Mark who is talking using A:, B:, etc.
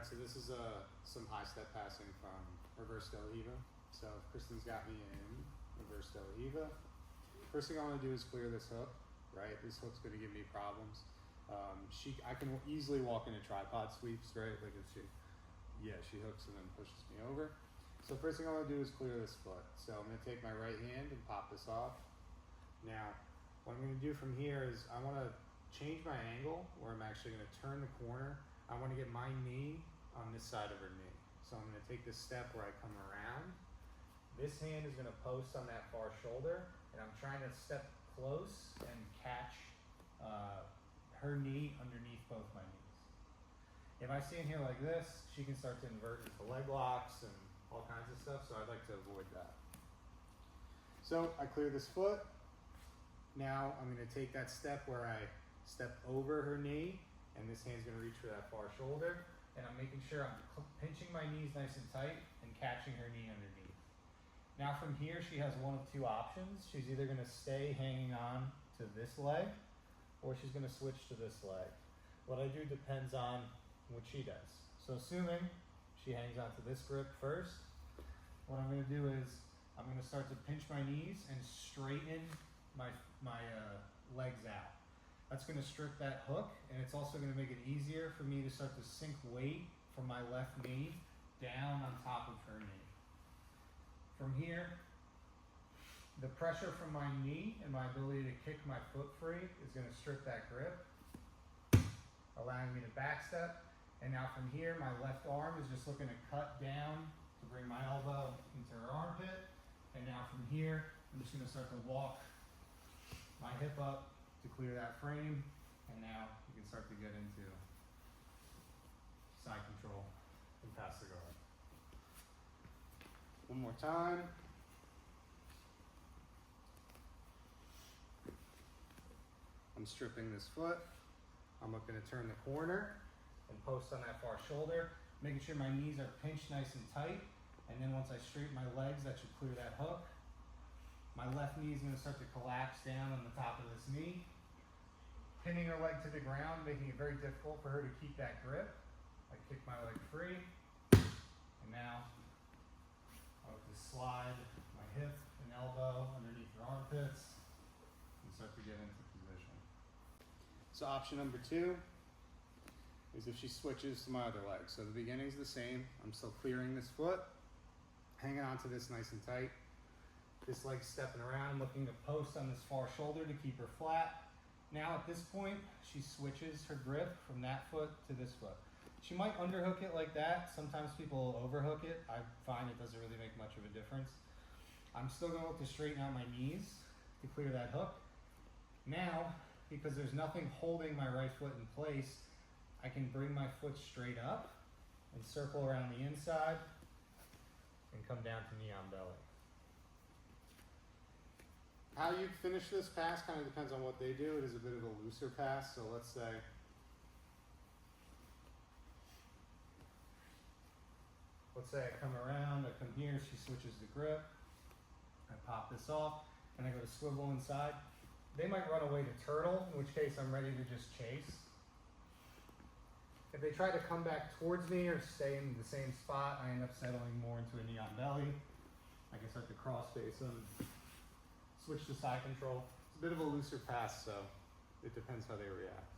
A: so this is some high step passing from reverse del riva. So Kristen's got me in reverse del riva. First thing I want to do is clear this hook, right? This hook's going to give me problems. I can easily walk into tripod sweeps, right? Like if she hooks and then pushes me over. So first thing I want to do is clear this foot. So I'm going to take my right hand and pop this off. Now, what I'm going to do from here is I want to change my angle where I'm actually going to turn the corner. I want to get my knee on this side of her knee. So I'm going to take this step where I come around. This hand is going to post on that far shoulder, and I'm trying to step close and catch her knee underneath both my knees. If I stand here like this, she can start to invert into leg locks and all kinds of stuff, so I'd like to avoid that. So I clear this foot. Now I'm going to take that step where I step over her knee, and this hand's going to reach for that far shoulder, and I'm making sure I'm pinching my knees nice and tight and catching her knee underneath. Now from here, she has one of two options. She's either going to stay hanging on to this leg, or she's going to switch to this leg. What I do depends on what she does. So assuming she hangs on to this grip first, what I'm going to do is I'm going to start to pinch my knees and straighten my legs out. That's going to strip that hook, and it's also going to make it easier for me to start to sink weight from my left knee down on top of her knee. From here, the pressure from my knee and my ability to kick my foot free is going to strip that grip, allowing me to backstep. And now from here, my left arm is just looking to cut down to bring my elbow into her armpit. And now from here, I'm just going to start to walk my hip up to clear that frame. And now you can start to get into side control and pass the guard. One more time. I'm stripping this foot. I'm looking to turn the corner and post on that far shoulder, making sure my knees are pinched nice and tight. And then once I straighten my legs, that should clear that hook. My left knee is going to start to collapse down on the top of this knee, pinning her leg to the ground, making it very difficult for her to keep that grip. I kick my leg free, and now I'll just slide my hip and elbow underneath her armpits and start to get into position. So option number two is if she switches to my other leg. So the beginning's the same. I'm still clearing this foot, hanging onto this nice and tight. This leg's stepping around, looking to post on this far shoulder to keep her flat. Now at this point, she switches her grip from that foot to this foot. She might underhook it like that. Sometimes people overhook it. I find it doesn't really make much of a difference. I'm still going to look to straighten out my knees to clear that hook. Now, because there's nothing holding my right foot in place, I can bring my foot straight up and circle around the inside and come down to knee on belly. How you finish this pass kind of depends on what they do. It is a bit of a looser pass, so let's say I come around, I come here, she switches the grip, I pop this off, and I go to swivel inside. They might run away to turtle, in which case I'm ready to just chase. If they try to come back towards me or stay in the same spot, I end up settling more into a knee on belly. I can start to cross face them, switch to side control. It's a bit of a looser pass, so it depends how they react.